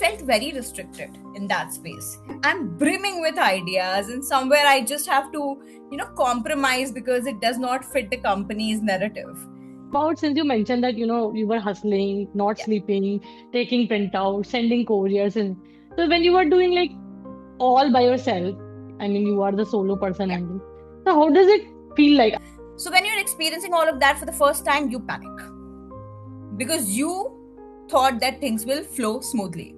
felt very restricted in that space. I'm brimming with ideas, and somewhere I just have to, compromise because it does not fit the company's narrative. About since you mentioned that you were hustling, not Yeah. sleeping, taking printouts, sending couriers, and so when you were doing like all by yourself, I mean you are the solo person Yeah. handling. So how does it feel like? So when you're experiencing all of that for the first time, you panic because you thought that things will flow smoothly.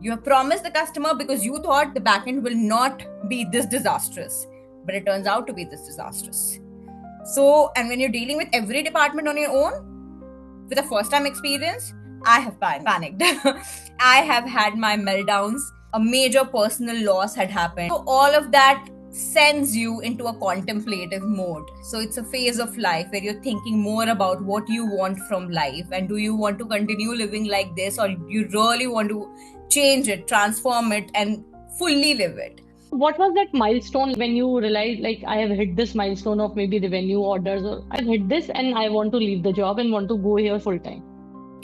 You have promised the customer because you thought the backend will not be this disastrous, but it turns out to be this disastrous. So, and when you're dealing with every department on your own, with a first time experience, I have panicked. I have had my meltdowns. A major personal loss had happened. So, all of that sends you into a contemplative mode. So, it's a phase of life where you're thinking more about what you want from life and do you want to continue living like this or you really want to change it, transform it, and fully live it. What was that milestone when you realized like I have hit this milestone of maybe revenue orders or I've hit this and I want to leave the job and want to go here full time?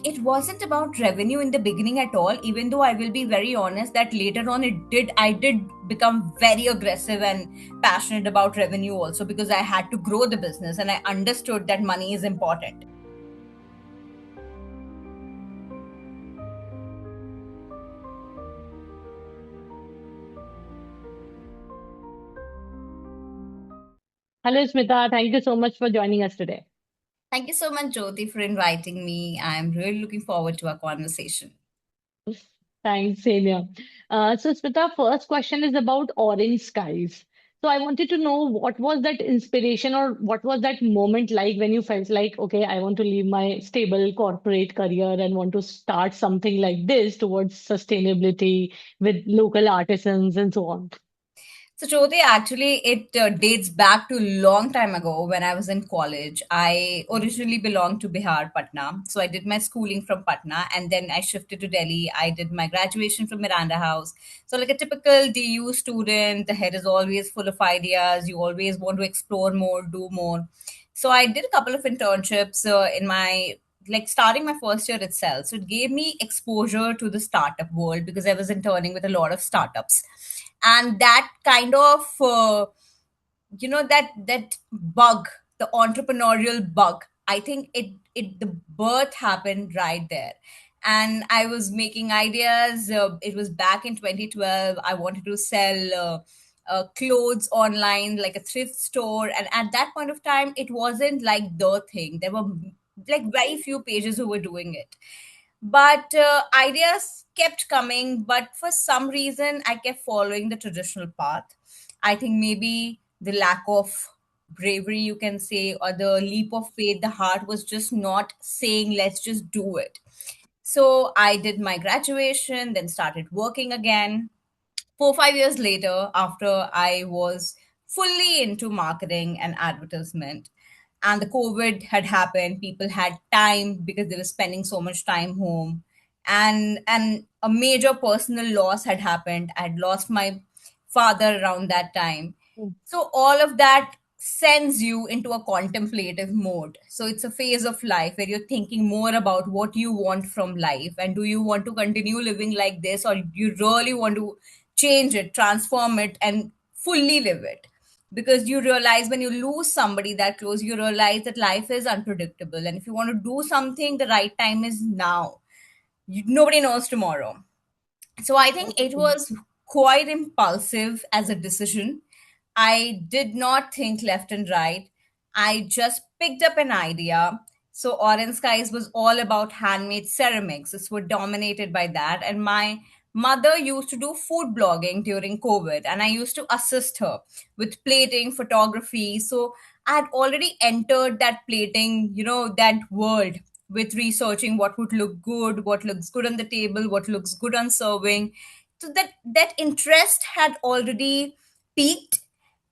It wasn't about revenue in the beginning at all, even though I will be very honest that later on I did become very aggressive and passionate about revenue also because I had to grow the business and I understood that money is important. Hello Smita, thank you so much for joining us today. Thank you so much, Jyoti, for inviting me. I'm really looking forward to our conversation. Thanks, same here. So, Smita, first question is about Orange Skies. So, I wanted to know what was that inspiration or what was that moment like when you felt like, okay, I want to leave my stable corporate career and want to start something like this towards sustainability with local artisans and so on. So, Jyoti, actually, it dates back to a long time ago when I was in college. I originally belonged to Bihar, Patna. So, I did my schooling from Patna and then I shifted to Delhi. I did my graduation from Miranda House. So, like a typical DU student, the head is always full of ideas. You always want to explore more, do more. So, I did a couple of internships in my like starting my first year itself. So, it gave me exposure to the startup world because I was interning with a lot of startups and that kind of that bug, the entrepreneurial bug, I think it the birth happened right there. And I was making ideas. It was back in 2012. I wanted to sell clothes online like a thrift store, and at that point of time it wasn't like the thing. There were like very few pages who were doing it, but ideas kept coming, but for some reason I kept following the traditional path. I think maybe the lack of bravery, you can say, or the leap of faith, the heart was just not saying let's just do it. So I did my graduation, then started working again. 4 5 years later, after I was fully into marketing and advertisement, and the COVID had happened, people had time because they were spending so much time home, and a major personal loss had happened. I had lost my father around that time. So all of that sends you into a contemplative mode. So it's a phase of life where you're thinking more about what you want from life and do you want to continue living like this or you really want to change it, transform it, and fully live it. Because you realize when you lose somebody that close, you realize that life is unpredictable. And if you want to do something, the right time is now. Nobody knows tomorrow. So I think it Okay. was quite impulsive as a decision. I did not think left and right. I just picked up an idea. So Orange Skies was all about handmade ceramics. It's were dominated by that. And my mother used to do food blogging during COVID, and I used to assist her with plating, photography. So I had already entered that plating, that world with researching what would look good, what looks good on the table, what looks good on serving. So that interest had already peaked,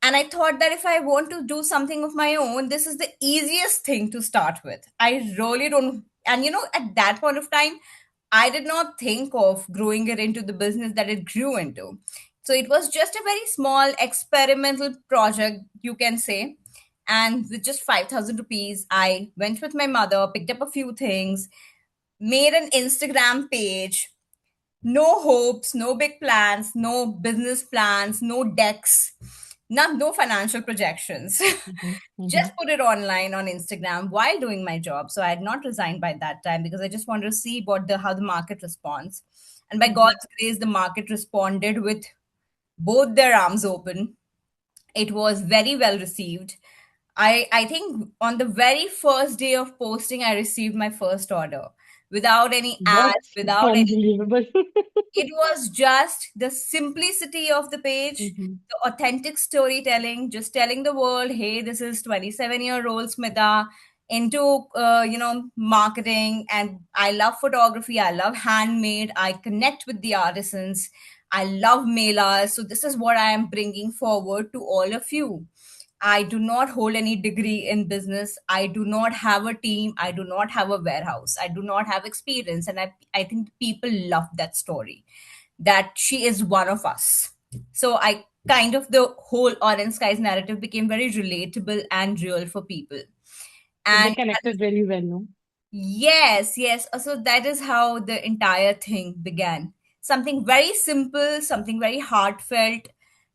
and I thought that if I want to do something of my own, this is the easiest thing to start with. I really don't, and at that point of time, I did not think of growing it into the business that it grew into. So it was just a very small experimental project, you can say. And with just 5,000 rupees, I went with my mother, picked up a few things, made an Instagram page, No hopes, no big plans, no business plans, no decks, no financial projections. Mhm, Just mhm, put it online on Instagram while doing my job. So I had not resigned by that time because I just wanted to see what the how the market responds. And by mhm. God's grace, the market responded with both their arms open. It was very well received. I think on the very first day of posting, I received my first order without any ads, That's without any. unbelievable. It was just the simplicity of the page, Mhm. the authentic storytelling, just telling the world, hey, this is 27-year-old Smita into, marketing. And I love photography. I love handmade. I connect with the artisans. I love melas. So this is what I am bringing forward to all of you. I do not hold any degree in business. I do not have a team. I do not have a warehouse. I do not have experience. And I think people love that story, that she is one of us. So I kind of, the whole Orange Skies narrative became very relatable and real for people. So And they connected very well, no? yes, yes. So that is how the entire thing began. Something very simple, something very heartfelt,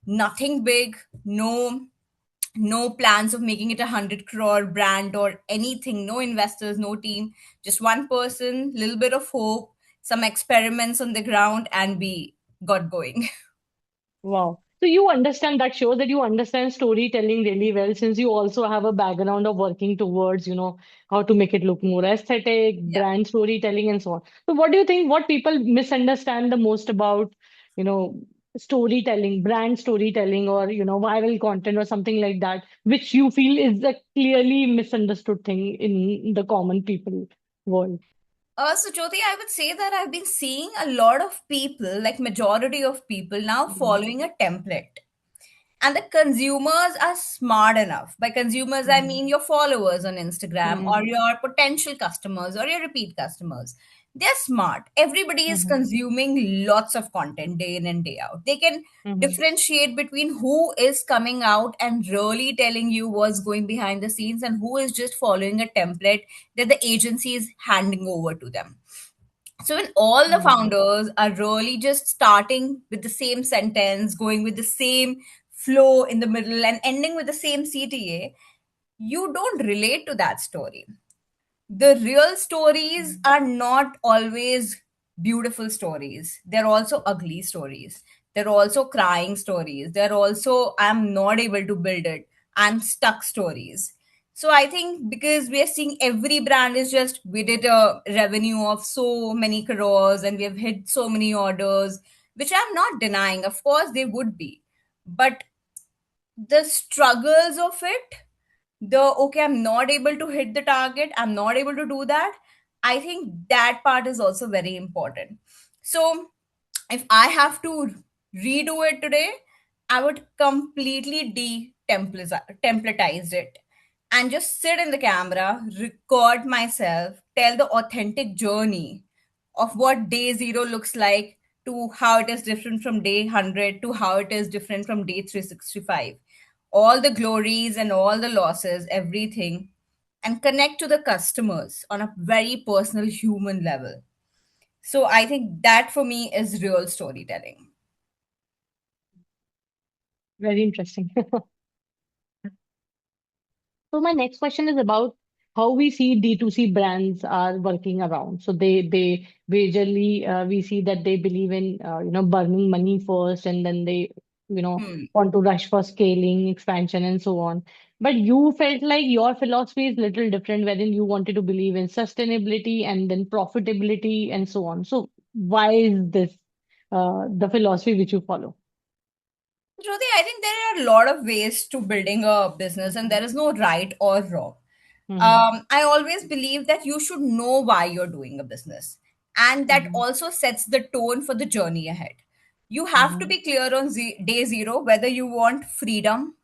nothing big, no plans of making it 100 crore brand or anything, no investors, no team, just one person, little bit of hope, some experiments on the ground, and we got going. Wow. So you understand that shows that you understand storytelling really well since you also have a background of working towards, how to make it look more aesthetic, Yeah. brand storytelling and so on. So what do you think what people misunderstand the most about, you know, storytelling, brand storytelling or, viral content or something like that, which you feel is a clearly misunderstood thing in the common people world? So Jyoti, I would say that I've been seeing a lot of people, like majority of people now Mhm, following a template. And the consumers are smart enough. By consumers, I mhm, mean your followers on Instagram or mhm, your potential customers or your repeat customers. They're smart. Everybody is mhm, consuming lots of content day in and day out. They can mhm, differentiate between who is coming out and really telling you what's going behind the scenes and who is just following a template that the agency is handing over to them. So when all the mhm, founders are really just starting with the same sentence, going with the same flow in the middle, and ending with the same CTA, you don't relate to that story. The real stories mhm. are not always beautiful stories. They're also ugly stories. They're also crying stories. They're also, I'm not able to build it. I'm stuck stories. So I think because we are seeing every brand is just, we did a revenue of so many crores and we have hit so many orders, which I'm not denying. Of course, they would be. But the struggles of it, the okay, I'm not able to hit the target, I'm not able to do that, I think that part is also very important. So if I have to redo it today, I would completely templatize it and just sit in the camera, record myself, tell the authentic journey of what day zero looks like, to how it is different from day 100 to how it is different from day 365. All the glories and all the losses, everything, and connect to the customers on a very personal human level. So I think that for me is real storytelling. Very interesting. So my next question is about how we see D2C brands are working around. So they majorly we see that they believe in burning money first and then they Hmm. want to rush for scaling, expansion and so on. But you felt like your philosophy is little different, wherein you wanted to believe in sustainability and then profitability and so on. So why is this the philosophy which you follow? Jyoti, I think there are a lot of ways to building a business, and there is no right or wrong. Mm-hmm. I always believe that you should know why you're doing a business, and that Mm-hmm. also sets the tone for the journey ahead. You have to Mm-hmm. be clear on day zero whether you want freedom,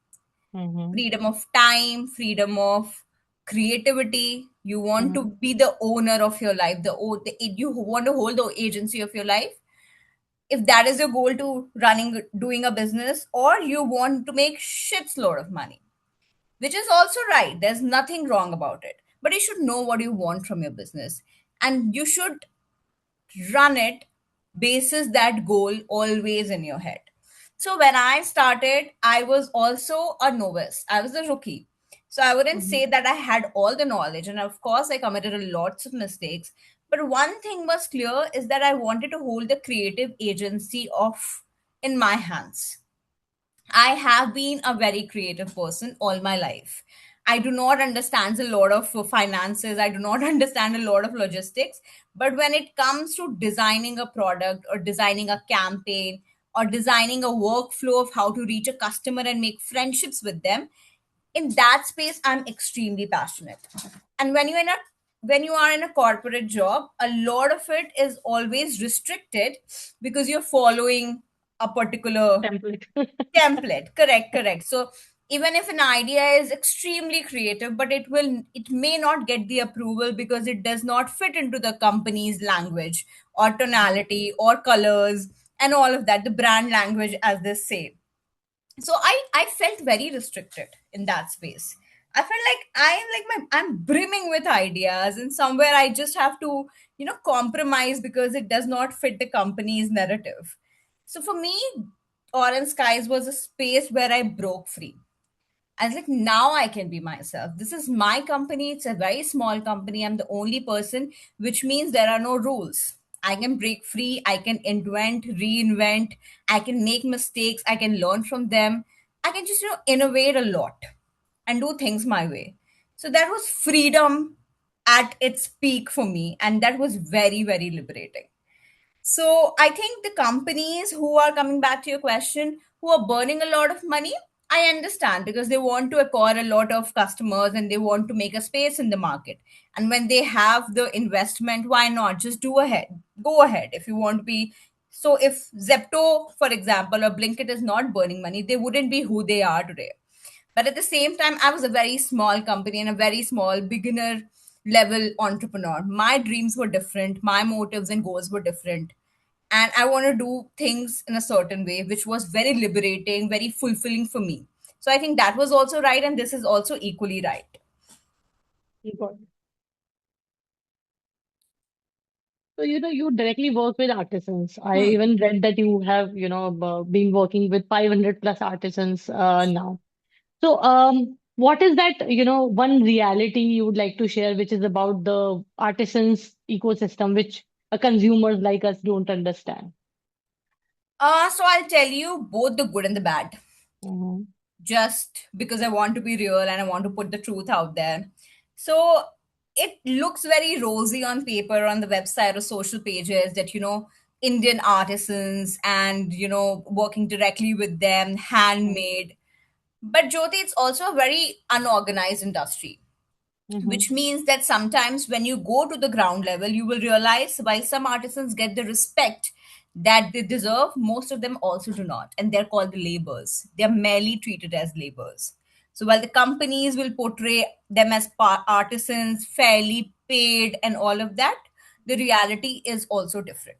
Mm-hmm. freedom of time, freedom of creativity. You want to Mm-hmm. be the owner of your life, you want to hold the agency of your life. If that is your goal to running doing a business, or you want to make shits load of money, which is also right, there's nothing wrong about it, but you should know what you want from your business, and you should run it bases that goal always in your head. So when I started, I was also a novice. I was a rookie. So I wouldn't Mhm. say that I had all the knowledge. And of course, I committed a lots of mistakes. But one thing was clear is that I wanted to hold the creative agency of in my hands. I have been a very creative person all my life. I do not understand a lot of finances. I do not understand a lot of logistics. But when it comes to designing a product or designing a campaign or designing a workflow of how to reach a customer and make friendships with them, in that space, I'm extremely passionate. And when you are in a corporate job, a lot of it is always restricted because you're following a particular Template. template. Correct. So even if an idea is extremely creative, but it may not get the approval because it does not fit into the company's language or tonality or colors and all of that, the brand language, as they say. So I felt very restricted in that space. I felt like I'm brimming with ideas, and somewhere I just have to compromise because it does not fit the company's narrative. So for me, Orange Skies was a space where I broke free. I was like, now I can be myself. This is my company. It's a very small company. I'm the only person, which means there are no rules. I can break free. I can invent, reinvent. I can make mistakes. I can learn from them. I can just, innovate a lot and do things my way. So that was freedom at its peak for me. And that was very, very liberating. So I think the companies who are coming back to your question, who are burning a lot of money, I understand because they want to acquire a lot of customers and they want to make a space in the market. And when they have the investment, why not just do ahead? Go ahead if you want to be. So if Zepto, for example, or Blinkit is not burning money, they wouldn't be who they are today. But at the same time, I was a very small company and a very small beginner level entrepreneur. My dreams were different, my motives and goals were different. And I want to do things in a certain way, which was very liberating, very fulfilling for me. So I think that was also right, and this is also equally right. Got it. So, you directly work with artisans. I Hmm. even read that you have, been working with 500 plus artisans now. So, what is that, one reality you would like to share, which is about the artisans ecosystem, which consumers like us don't understand? So I'll tell you both the good and the bad, Mhm. just because I want to be real and I want to put the truth out there. So it looks very rosy on paper on the website or social pages that, Indian artisans and, working directly with them, handmade. But Jyoti, it's also a very unorganized industry, Mhm. which means that sometimes when you go to the ground level, you will realize while some artisans get the respect that they deserve, most of them also do not. And they're called the laborers. They're merely treated as laborers. So while the companies will portray them as artisans, fairly paid, and all of that, the reality is also different.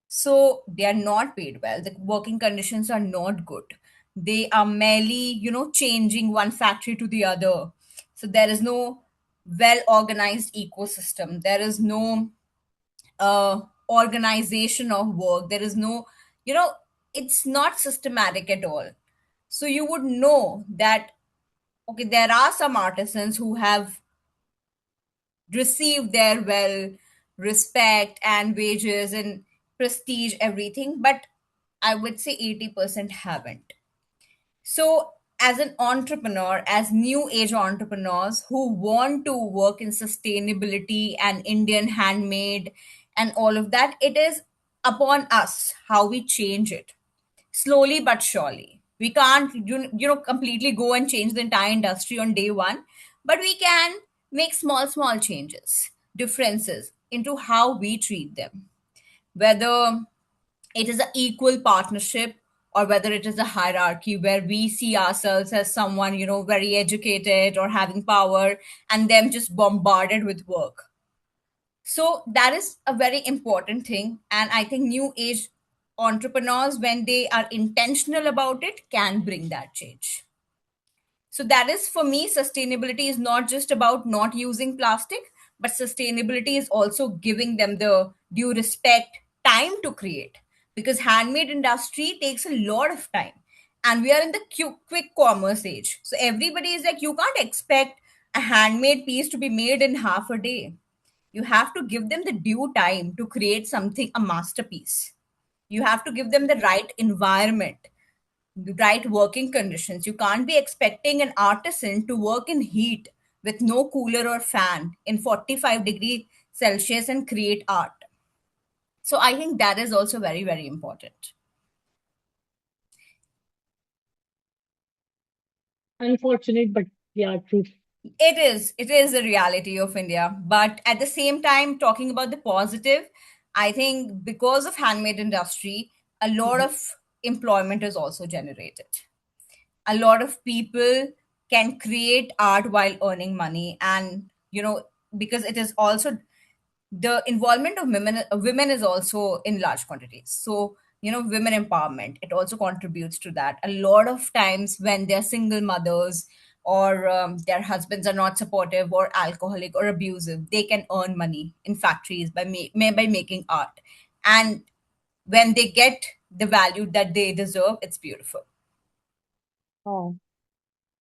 So they are not paid well. The working conditions are not good. They are merely, changing one factory to the other. So there is no well organized ecosystem. There is no organization of work. There is no, you know, it's not systematic at all. So you would know that, okay, there are some artisans who have receive their well respect and wages and prestige everything, but I would say 80% haven't. So as an entrepreneur, as new age entrepreneurs who want to work in sustainability and Indian handmade and all of that, it is upon us how we change it slowly but surely. We can't completely go and change the entire industry on day one, but we can make small changes, differences into how we treat them, whether it is an equal partnership or whether it is a hierarchy where we see ourselves as someone very educated or having power and them just bombarded with work. So that is a very important thing. And I think new age entrepreneurs, when they are intentional about it, can bring that change. So that is for me, sustainability is not just about not using plastic, but sustainability is also giving them the due respect, time to create, because handmade industry takes a lot of time, and we are in the quick commerce age. So everybody is like, you can't expect a handmade piece to be made in half a day. You have to give them the due time to create something, a masterpiece. You have to give them the right environment, the right working conditions. You can't be expecting an artisan to work in heat with no cooler or fan in 45-degree Celsius and create art. So I think that is also very, very important. Unfortunate, but yeah, true. It is a reality of India. But at the same time, talking about the positive, I think because of handmade industry, a lot Mhm. of employment is also generated. A lot of people can create art while earning money, and because it is also the involvement of women is also in large quantities. So women empowerment, it also contributes to that. A lot of times when they're single mothers, or their husbands are not supportive or alcoholic or abusive, they can earn money in factories by making art. And when they get the value that they deserve, it's beautiful. Oh.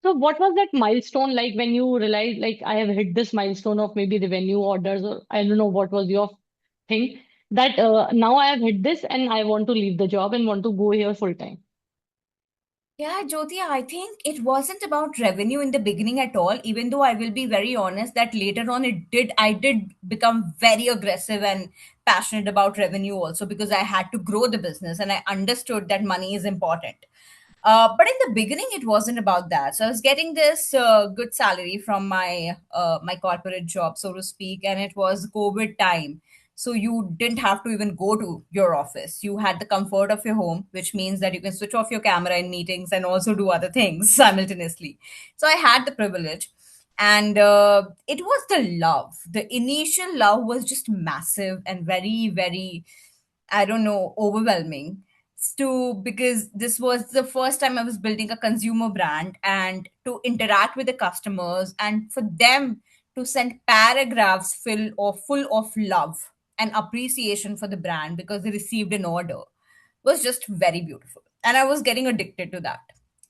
So what was that milestone like when you realized like I have hit this milestone of maybe revenue orders, or I don't know what was your thing, that now I have hit this and I want to leave the job and want to go here full time. Yeah, Jyoti, I think it wasn't about revenue in the beginning at all, even though I will be very honest that later on I did become very aggressive and passionate about revenue also, because I had to grow the business and I understood that money is important. But in the beginning, it wasn't about that. So I was getting this good salary from my corporate job, so to speak, and it was COVID time. So you didn't have to even go to your office. You had the comfort of your home, which means that you can switch off your camera in meetings and also do other things simultaneously. So I had the privilege, and it was the love. The initial love was just massive and very, very, I don't know, overwhelming. To Because this was the first time I was building a consumer brand, and to interact with the customers and for them to send paragraphs full of love and appreciation for the brand because they received an order was just very beautiful. And I was getting addicted to that.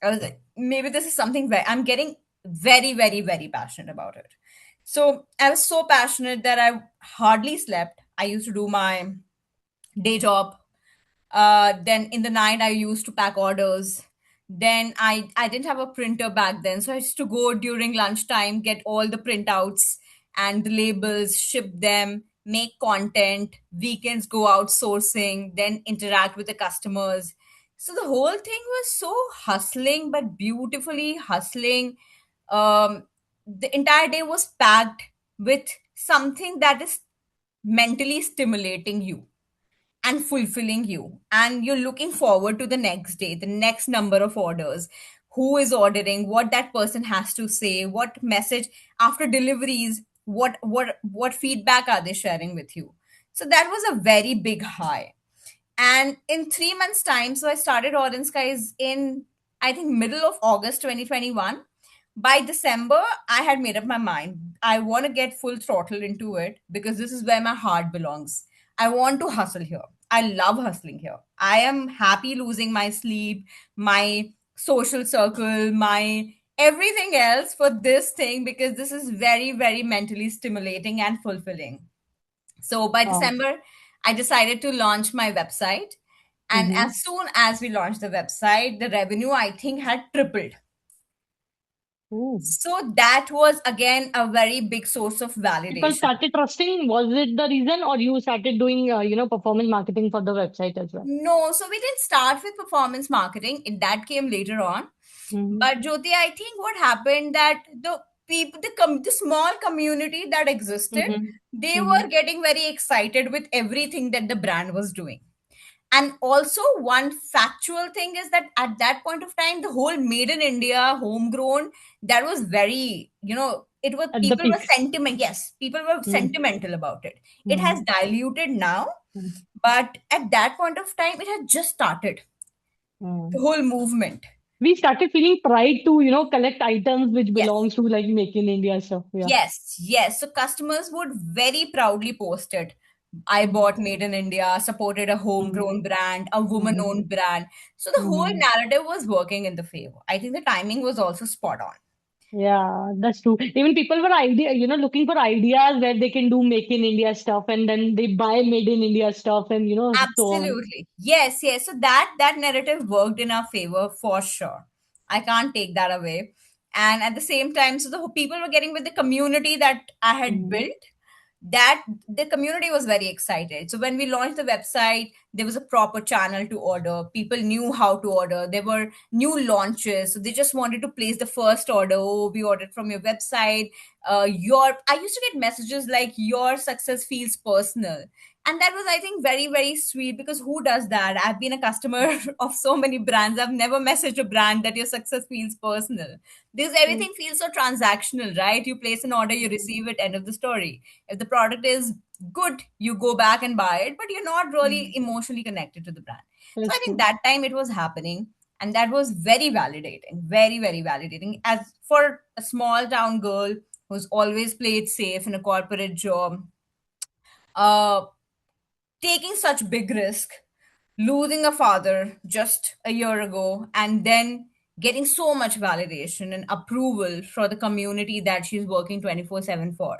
I was like, maybe this is something where I'm getting very, very, very passionate about it. So I was so passionate that I hardly slept. I used to do my day job. Then in the night, I used to pack orders. Then I didn't have a printer back then, so I used to go during lunchtime, get all the printouts and the labels, ship them, make content. Weekends go out sourcing, then interact with the customers. So the whole thing was so hustling, but beautifully hustling. The entire day was packed with something that is mentally stimulating you and fulfilling you, and you're looking forward to the next day, the next number of orders, who is ordering, what that person has to say, what message after deliveries, what feedback are they sharing with you. So that was a very big high. And in 3 months time, so I started Orange Skies in, I think, middle of August 2021. By December, I had made up my mind. I want to get full throttle into it because this is where my heart belongs. I want to hustle here. I love hustling here. I am happy losing my sleep, my social circle, my everything else for this thing, because this is very, very mentally stimulating and fulfilling. So by Wow. December, I decided to launch my website. And Mm-hmm. as soon as we launched the website, the revenue, I think, had tripled. Ooh. So that was again a very big source of People validation. started trusting. Was it the reason, or you started doing, performance marketing for the website as well? No, so we didn't start with performance marketing. That came later on. Mm-hmm. But Jyoti, I think what happened that the people, the small community that existed, Mm-hmm. they Mm-hmm. were getting very excited with everything that the brand was doing. And also, one factual thing is that at that point of time, the whole made in India, homegrown, that was very, it was, At the people were peak. sentiment. Yes, people were sentimental about it. It has Mm-hmm. diluted now, but at that point of time, it had just started Mm-hmm. the whole movement. We started feeling pride to, collect items which Yes. belongs to like Make in India stuff. Yeah. Yes, yes. So customers would very proudly post it. I bought Made in India, supported a homegrown brand, a woman Mm-hmm. owned brand. So the whole Mm-hmm. narrative was working in the favor. I think the timing was also spot on. Yeah, that's true. Even people were looking for ideas where they can do make in India stuff, and then they buy made in India stuff, and so on. Absolutely. Yes, yes. So that narrative worked in our favor for sure. I can't take that away. And at the same time, so the people were getting with the community that I had Mm-hmm. built, that the community was very excited. So when we launched the website, there was a proper channel to order. People knew how to order. There were new launches, so they just wanted to place the first order. Oh, we ordered from your website. Your I used to get messages like your success feels personal, and that was, I think, very very sweet, because who does that? I've been a customer of so many brands. I've never messaged a brand that your success feels personal, because everything feels so transactional, right? You place an order, you Mm-hmm. receive it, end of the story. If the product is good, you go back and buy it, but you're not really emotionally connected to the brand. So I That's think true. that time it was happening, and that was very validating, very very validating, as for a small town girl who's always played safe in a corporate job. uh Taking such big risk, losing a father just a year ago, and then getting so much validation and approval for the community that she's working 24/7 for.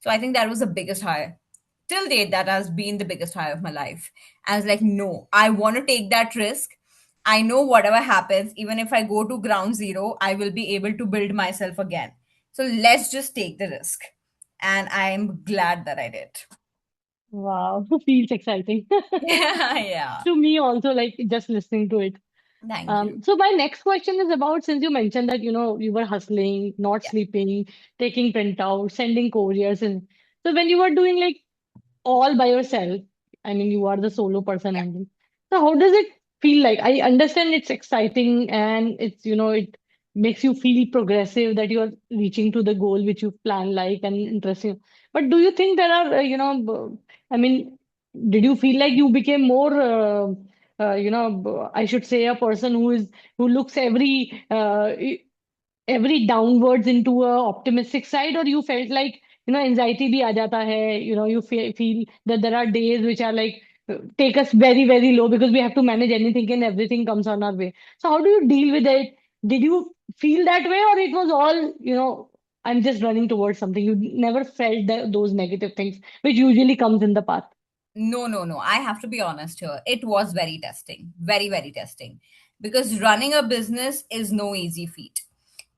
So I think that was the biggest high. Till date, that has been the biggest high of my life. I was like, no, I want to take that risk. I know whatever happens, even if I go to ground zero, I will be able to build myself again. So let's just take the risk. And I'm glad that I did. Wow, feels exciting. Yeah. To me also, like just listening to it. Thank you. So my next question is about, since you mentioned that you were hustling, not Yeah. sleeping, taking printouts, sending couriers, and so when you were doing like all by yourself, I mean you are the solo person Yeah. handling. So how does it feel like? I understand it's exciting and it makes you feel progressive that you are reaching to the goal which you plan like and interesting. But do you think there are I mean, did you feel like you became more I should say a person who looks every downwards into a optimistic side, or you felt like anxiety bhi aa jata hai, you feel that there are days which are like take us very very low because we have to manage anything and everything comes on our way. So how do you deal with it? Did you feel that way, or it was all I'm just running towards something? You never felt those negative things which usually comes in the path. No, no, no. I have to be honest here. It was very testing, very, very testing. Because running a business is no easy feat.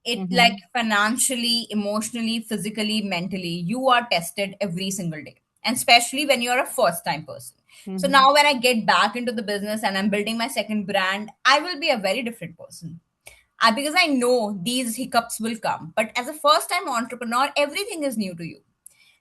It, like, Mm-hmm. financially, emotionally, physically, mentally, you are tested every single day. And especially when you're a first time person. So Mm-hmm. now when I get back into the business and I'm building my second brand, I will be a very different person. Because I know these hiccups will come. But as a first time entrepreneur, everything is new to you.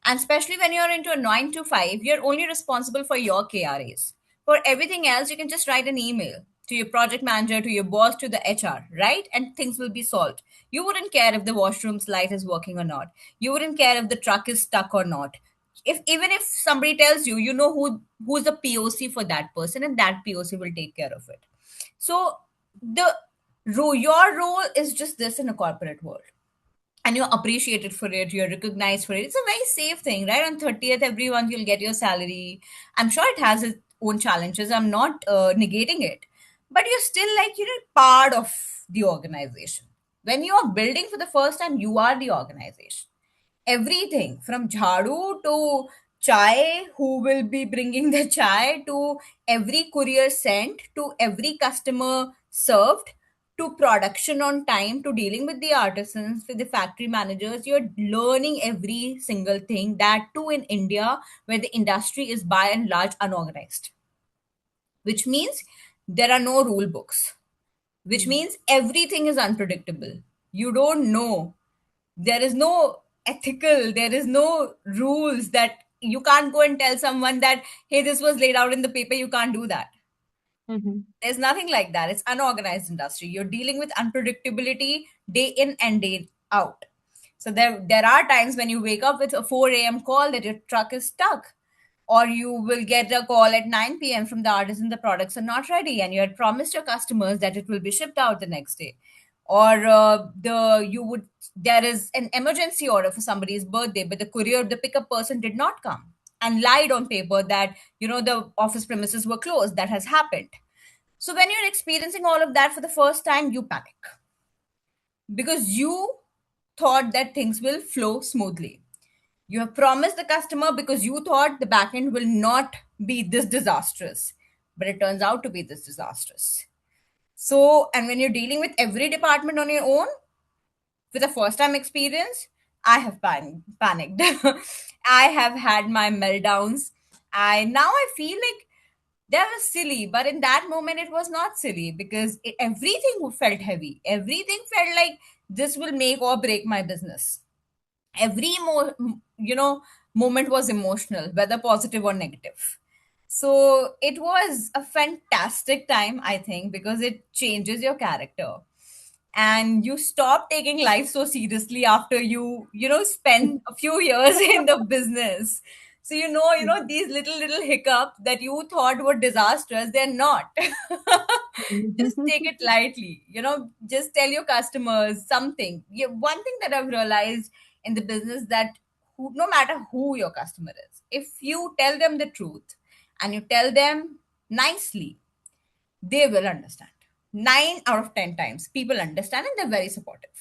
And especially when you're into a 9 to 5, you're only responsible for your KRAs. For everything else, you can just write an email to your project manager, to your boss, to the HR, right? And things will be solved. You wouldn't care if the washroom's light is working or not. You wouldn't care if the truck is stuck or not. If even if somebody tells you, you know who's the POC for that person, and that POC will take care of it. So the your role is just this in a corporate world, and you're appreciated for it, you're recognized for it. It's a very safe thing, right? On 30th every month you'll get your salary. I'm sure it has its own challenges, I'm not negating it, but you're still, like, part of the organization. When you are building for the first time, you are the organization. Everything from jhadu to chai, who will be bringing the chai, to every courier sent, to every customer served, to production on time, to dealing with the artisans, with the factory managers. You're learning every single thing, that too in India, where the industry is by and large unorganized, which means there are no rule books, which means everything is unpredictable. You don't know, there is no ethical, there is no rules, that you can't go and tell someone that, hey, this was laid out in the paper, you can't do that. Mm-hmm. There's nothing like that. It's unorganized industry. You're dealing with unpredictability day in and day out. So there are times when you wake up with a 4 a.m. call that your truck is stuck, or you will get a call at 9 p.m. from the artisan the products are not ready, and you had promised your customers that it will be shipped out the next day, or there is an emergency order for somebody's birthday, but the pickup person did not come. and lied on paper that, the office premises were closed. That has happened. So when you're experiencing all of that for the first time, you panic because you thought that things will flow smoothly. You have promised the customer because you thought the backend will not be this disastrous, but it turns out to be this disastrous. So, and when you're dealing with every department on your own with a first time experience, I have panicked. I have had my meltdowns. I feel like that was silly, but in that moment it was not silly because everything felt heavy. Everything felt like this will make or break my business. Every moment was emotional, whether positive or negative. So it was a fantastic time, I think, because it changes your character and you stop taking life so seriously after spend a few years in the business. So these little hiccups that you thought were disastrous, they're not. Just take it lightly, just tell your customers something. One thing that I've realized in the business, that no matter who your customer is, if you tell them the truth and you tell them nicely, they will understand. 9 out of 10 times people understand and they're very supportive.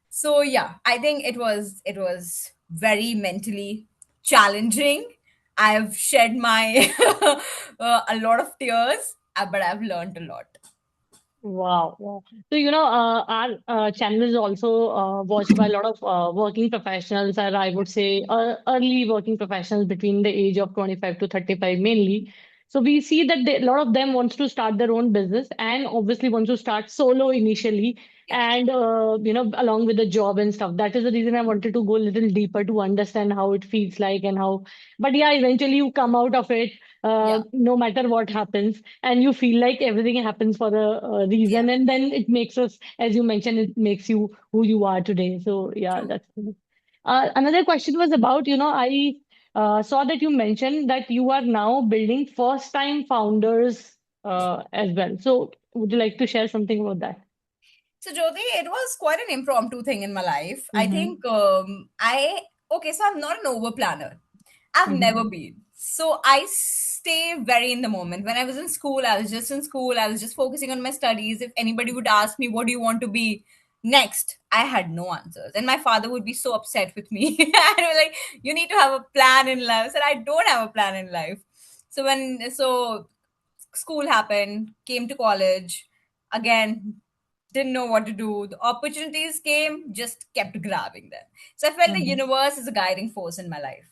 So yeah, I think it was very mentally challenging. I've shed my a lot of tears, but I've learned a lot. Wow, wow. So, our channel is also watched by a lot of working professionals, or I would say early working professionals between the age of 25 to 35 mainly. So we see that a lot of them wants to start their own business and obviously wants to start solo initially Yeah, and, along with the job and stuff. That is the reason I wanted to go a little deeper to understand how it feels like and how, but yeah, eventually you come out of it yeah, no matter what happens and you feel like everything happens for a yeah. reason and then it makes us, as you mentioned, it makes you who you are today. So yeah, True. that's another question was about, I saw that you mentioned that you are now building first time founders as well. So would you like to share something about that? So Jyoti, it was quite an impromptu thing in my life. I Mm-hmm. think I okay, so I'm not an over planner. I've Mm-hmm. never been. So I stay very in the moment. When I was in school, I was just in school. I was just focusing on my studies. If anybody would ask me, what do you want to be next? I had no answers. And my father would be so upset with me. And he was like, you need to have a plan in life. I said, I don't have a plan in life. So school happened, came to college, again, didn't know what to do. The opportunities came, just kept grabbing them. So I felt the Mm-hmm. universe is a guiding force in my life.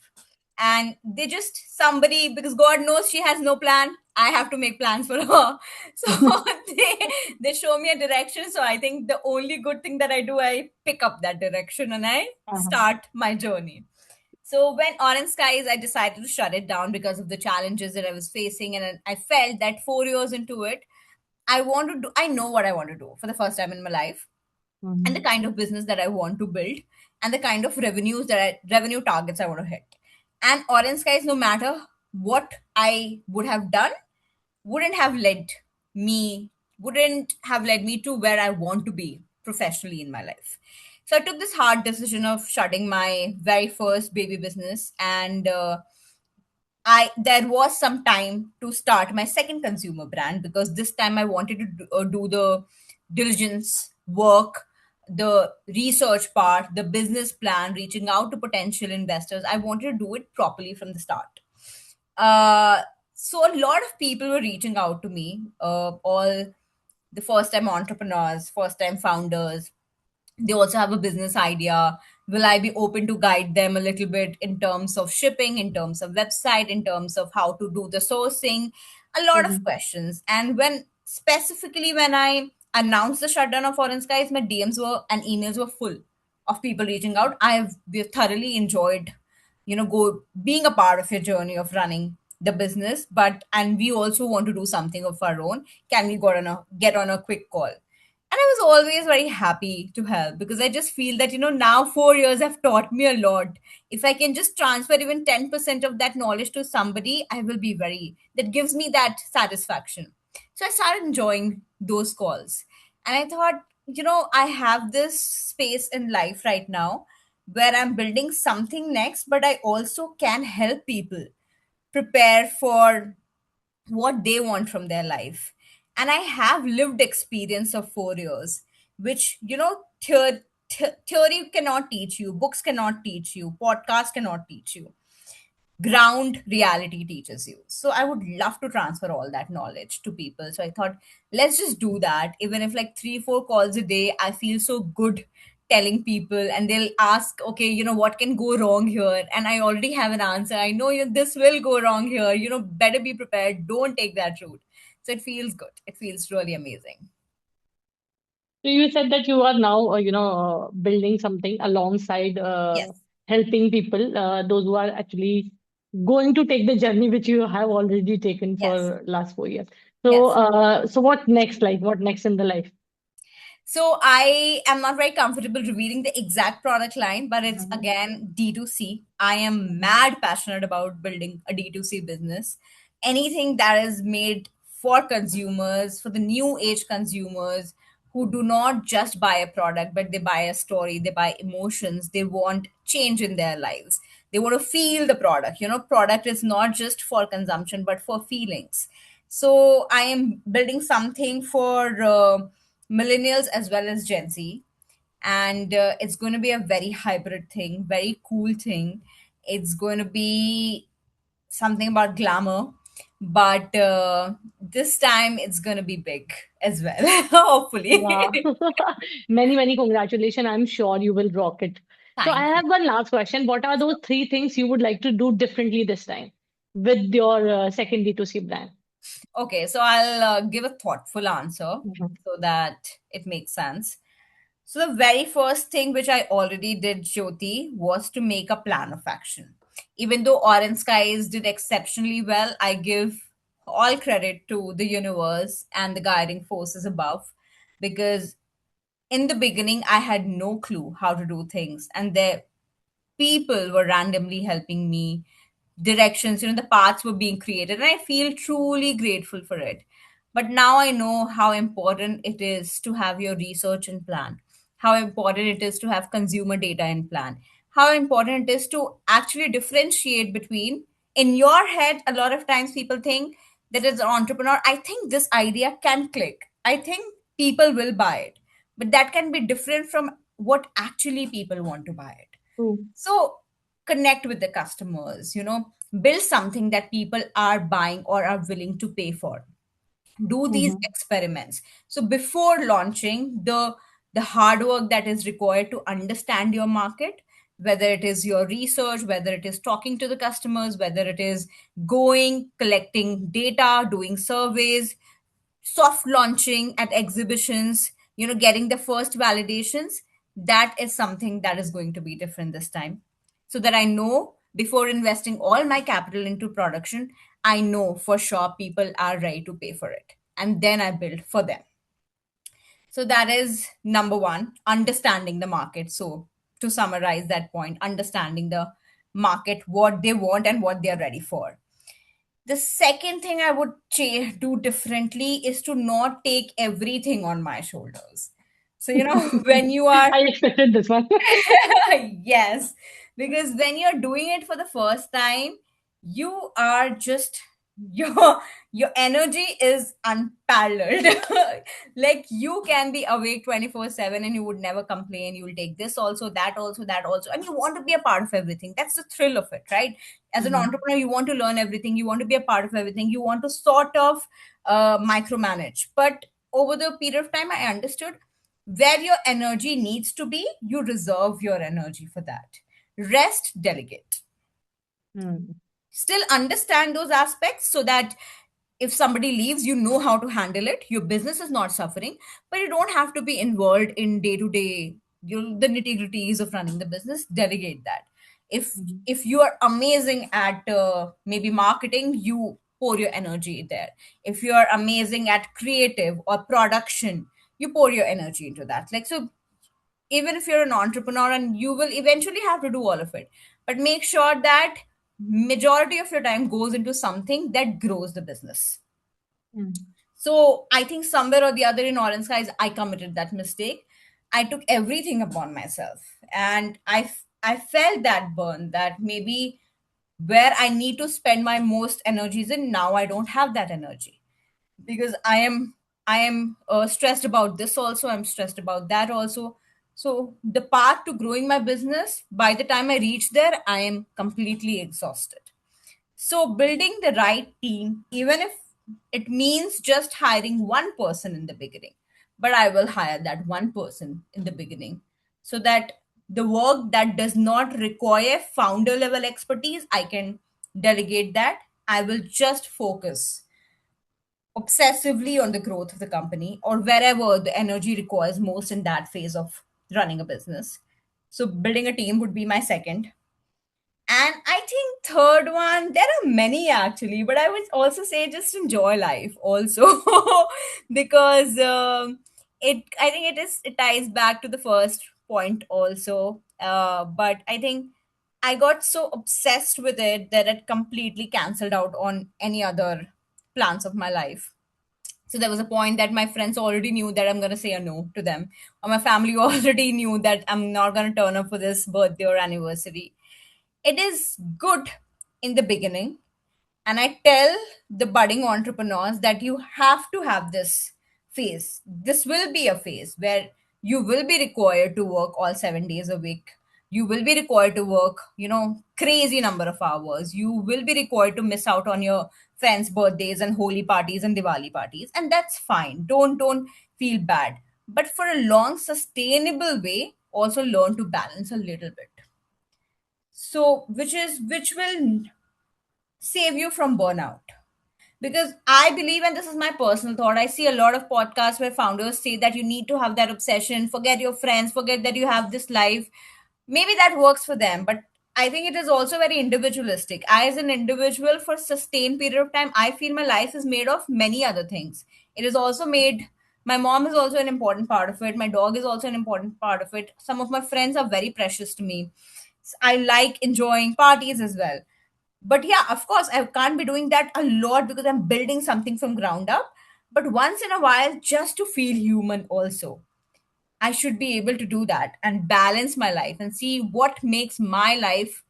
And they just somebody, because God knows she has no plan. I have to make plans for her. So they show me a direction. So I think the only good thing that I do, I pick up that direction and I Uh-huh. start my journey. So when Orange Skies, I decided to shut it down because of the challenges that I was facing, and I felt that 4 years into it, I know what I want to do for the first time in my life, and the Mm-hmm. kind of business that I want to build, and the kind of revenue targets I want to hit. And Orange Skies, no matter what I would have done, wouldn't have led me wouldn't have led me to where I want to be professionally in my life. So I took this hard decision of shutting my very first baby business, and I there was some time to start my second consumer brand because this time I wanted to do the diligence work, the research part, the business plan, reaching out to potential investors. I wanted to do it properly from the start. Uh, so a lot of people were reaching out to me, all the first time entrepreneurs, first time founders. They also have a business idea. Will I be open to guide them a little bit in terms of shipping, in terms of website, in terms of how to do the sourcing? A lot of Mm-hmm. questions. And when I announced the shutdown of Foreign Skies, my DMs were and emails were full of people reaching out. We've thoroughly enjoyed, go being a part of your journey of running the business, but and we also want to do something of our own. Can we get on a quick call? And I was always very happy to help because I just feel that, now 4 years have taught me a lot. If I can just transfer even 10% of that knowledge to somebody, I will be that gives me that satisfaction. So I started enjoying those calls. And I thought, I have this space in life right now where I'm building something next, but I also can help people prepare for what they want from their life. And I have lived experience of 4 years, which, theory cannot teach you, books cannot teach you, podcast cannot teach you. Ground reality teaches you. So I would love to transfer all that knowledge to people. So I thought, let's just do that. Even if like 3, 4 calls a day, I feel so good telling people, and they'll ask, okay, what can go wrong here? And I already have an answer. I know this will go wrong here. Better be prepared. Don't take that route. So it feels good. It feels really amazing. So you said that you are now, building something alongside Yes. helping people, those who are actually going to take the journey which you have already taken Yes. for last 4 years. Yes. So what next? Like, what next in the life? So I am not very comfortable revealing the exact product line, but it's Mhm. again D2C. I am mad passionate about building a D2C business. Anything that is made for consumers, for the new age consumers who do not just buy a product, but they buy a story, they buy emotions, they want change in their lives. They want to feel the product. Product is not just for consumption, but for feelings. So I am building something for millennials as well as Gen Z. And it's going to be a very hybrid thing, very cool thing. It's going to be something about glamour, but this time it's going to be big as well, Wow. hopefully. Many, many congratulations. I'm sure you will rock it. So I Thank you. have one last question. What are those three things you would like to do differently this time with your second D2C brand? Okay, so I'll give a thoughtful answer Mhm. so that it makes sense. So, the very first thing which I already did, Jyoti, was to make a plan of action. Even though Orange Skies did exceptionally well, I give all credit to the universe and the guiding forces above, because in the beginning, I had no clue how to do things. And the people were randomly helping me, directions, the paths were being created, and I feel truly grateful for it. But now I know how important it is to have your research in plan, how important it is to have consumer data in plan, how important it is to actually differentiate between, in your head, a lot of times people think that as an entrepreneur, I think this idea can click, I think people will buy it, but that can be different from what actually people want to buy it. True. So connect with the customers, build something that people are buying or are willing to pay for. Do these Mhm. experiments. So before launching, the hard work that is required to understand your market, whether it is your research, whether it is talking to the customers, whether it is going, collecting data, doing surveys, soft launching at exhibitions, getting the first validations, that is something that is going to be different this time. So that I know before investing all my capital into production, I know for sure people are ready to pay for it. And then I build for them. So that is number one, understanding the market. So to summarize that point, understanding the market, what they want and what they are ready for. The second thing I would do differently is to not take everything on my shoulders. So, when you are, I expected this one. yes, because when you're doing it for the first time, you are just, your energy is unparalleled. Like you can be awake 24/7 and you would never complain. You will take this also, that also, that also, and you want to be a part of everything. That's the thrill of it, right? As an Mhm. entrepreneur, you want to learn everything, you want to be a part of everything, you want to sort of micromanage. But over the period of time, I understood where your energy needs to be, you reserve your energy for that. Rest, delegate. Mhm. Still understand those aspects so that if somebody leaves, you know how to handle it. Your business is not suffering, but you don't have to be involved in day to day, the nitty gritties of running the business. Delegate that. if Mhm. if you are amazing at maybe marketing, you pour your energy there. If you are amazing at creative or production, you pour your energy into that. Like, so even if you're an entrepreneur, and you will eventually have to do all of it, but make sure that majority of your time goes into something that grows the business. Mhm. So I think somewhere or the other in Orange Skies, I committed that mistake. I took everything upon myself, and I felt that burn, that maybe where I need to spend my most energies in, now I don't have that energy because I am stressed about this also, I'm stressed about that also. So the path to growing my business, by the time I reach there, I am completely exhausted. So building the right team, even if it means just hiring one person in the beginning, but I will hire that one person in the beginning so that the work that does not require founder level expertise, I can delegate that. I will just focus obsessively on the growth of the company or wherever the energy requires most in that phase of running a business. So building a team would be my second. And I think third one, there are many actually, but I would also say just enjoy life also because I think it ties back to the first point also. But I think I got so obsessed with it that it completely cancelled out on any other plans of my life. So there was a point that my friends already knew that I'm going to say a no to them, or my family already knew that I'm not going to turn up for this birthday or anniversary. It is good in the beginning, and I tell the budding entrepreneurs that you have to have this phase. This will be a phase where you will be required to work all 7 days a week. You will be required to work, crazy number of hours. You will be required to miss out on your friends' birthdays and holy parties and Diwali parties. And that's fine. Don't feel bad. But for a long, sustainable way, also learn to balance a little bit. So which will save you from burnout, because I believe, and this is my personal thought, I see a lot of podcasts where founders say that you need to have that obsession, forget your friends, forget that you have this life. Maybe that works for them, but I think it is also very individualistic. I, as an individual, for sustained period of time, I feel my life is made of many other things. It is also made, my mom is also an important part of it, my dog is also an important part of it, some of my friends are very precious to me. I like enjoying parties as well. But yeah, of course, I can't be doing that a lot because I'm building something from ground up. But once in a while, just to feel human also, I should be able to do that and balance my life and see what makes my life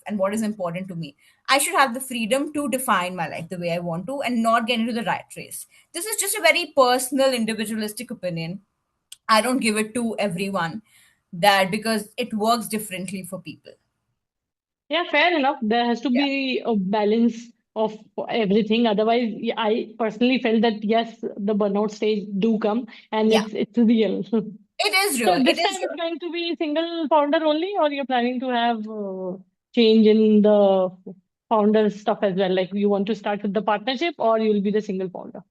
and what is important to me. I should have the freedom to define my life the way I want to and not get into the rat race. This is just a very personal, individualistic opinion. I don't give it to everyone, that because it works differently for people. Yeah, fair enough. There has to Yeah. be a balance of everything. Otherwise, I personally felt that yes, the burnout stage do come and Yeah. it's real. It is real. So It this is time it's real. going to be single founder only, or you're planning to have change in the founder stuff as well? Like you want to start with the partnership, or you'll be the single founder?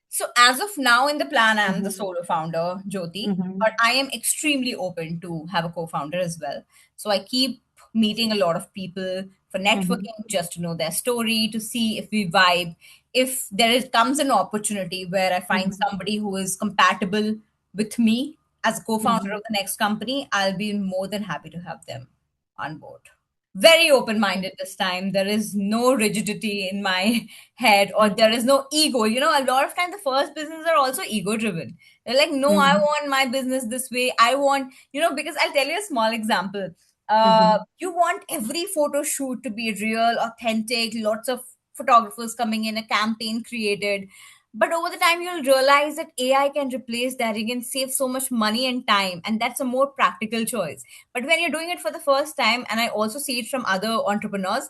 So as of now in the plan, I'm the Mm-hmm. solo founder, Jyoti, Mm-hmm. but I am extremely open to have a co-founder as well. So I keep meeting a lot of people for Mm-hmm. networking, just to know their story, to see if we vibe. If comes an opportunity where I find Mm-hmm. somebody who is compatible with me as a co-founder Mm-hmm. of the next company, I'll be more than happy to have them on board. Very open minded this time. There is no rigidity in my head, or there is no ego. A lot of times the first businesses are also ego driven. They're like, no, I Mm-hmm. want my business this way. I want, because I'll tell you a small example. Mm-hmm. You want every photo shoot to be real, authentic, lots of photographers coming in, a campaign created. But over the time, you'll realize that AI can replace that. You can save so much money and time, and that's a more practical choice. But when you're doing it for the first time, and I also see it from other entrepreneurs,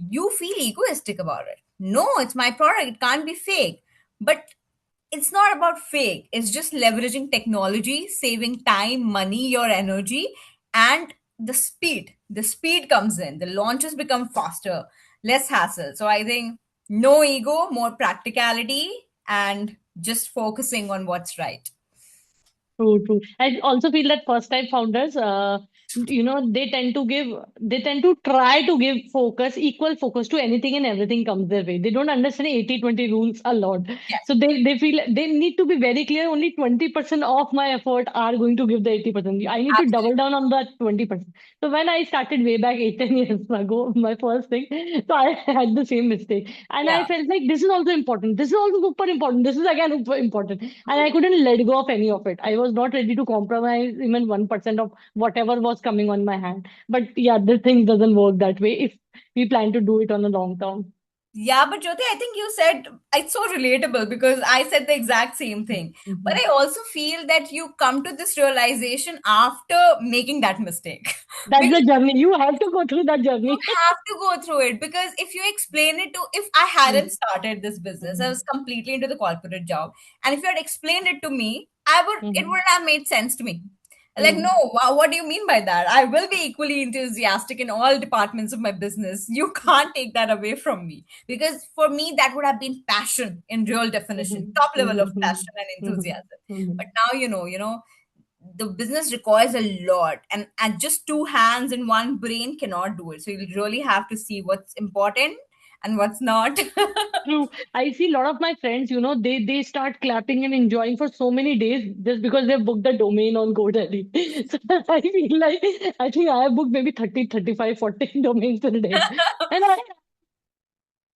you feel egoistic about it. No, it's my product, it can't be fake. But it's not about fake, it's just leveraging technology, saving time, money, your energy, and the speed comes in, the launches become faster, less hassle. So I think no ego, more practicality, and just focusing on what's right. True, true. I also feel that first time founders, they tend to try to give equal focus to anything and everything comes their way. They don't understand 80-20 rules a lot. Yes, So they feel they need to be very clear. Only 20% of my effort are going to give the 80%. I need to double absolutely. down on that 20%. So when I started way back 8-10 years ago, my first thing, so I had the same mistake. And I Yeah. felt like this is also important. This is also super important. This is again super important, and I couldn't let go of any of it. I was not ready to compromise even 1% of whatever was was coming on my hand. But yeah, the thing doesn't work that way if we plan to do it on a long term. Yeah, but Jyoti, I think you said it's so relatable because I said the exact same thing. But Mhm. I also feel that you come to this realization after making that mistake. That's Because the journey. You have to go through that you journey. have to go through it, because if you explain it to, if I hadn't started this business, I Mhm. was completely into the corporate job, and if you had explained it to me, I would, it Mhm. wouldn't have made sense to me. Like, no, Mhm. wow, what do you mean by that? I will be equally enthusiastic in all departments of my business. You can't take that away from me, because for me that would have been passion in real definition, Mhm. top level of Mhm. passion and Mhm. enthusiasm. But Mhm. now the business requires a lot, and just two hands and one brain cannot do it, so you really have to see what's important and what's not. True. I see a lot of my friends, they start clapping and enjoying for so many days just because they booked the domain on GoDaddy. So I feel like I think I have booked maybe 30, 35, 40 domains in a day. And I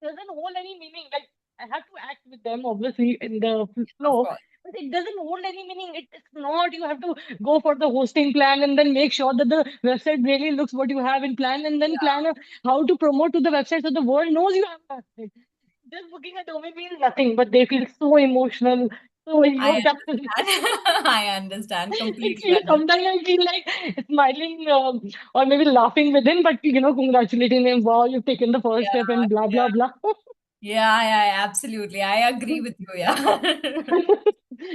doesn't hold any meaning. Like I have to act with them obviously in the Of flow, course. but it doesn't hold any meaning. It's not. You have to go for the hosting plan and then make sure that the website really looks what you have in plan, and then plan how to promote to the website so the world knows you have a website. Just booking a domain means nothing, but they feel so emotional, so I evoked after understand. I understand, completely understand. sometimes I feel like smiling or maybe laughing with him, but congratulating him. Wow, you've taken the first step Yeah, and blah yeah, blah blah. yeah, yeah, absolutely, I agree with you, yeah.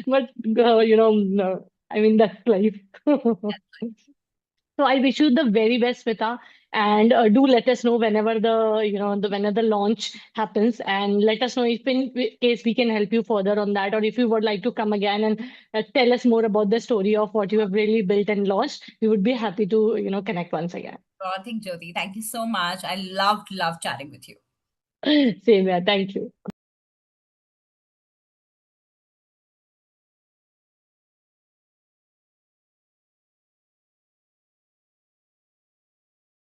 But no, I mean that's life. So I wish you the very best, Smita, and do let us know whenever whenever the launch happens, and let us know if in case we can help you further on that, or if you would like to come again and tell us more about the story of what you have really built and launched. We would be happy to connect once again. Thank Jyoti, thank you so much. I loved chatting with you. Same here. Thank you.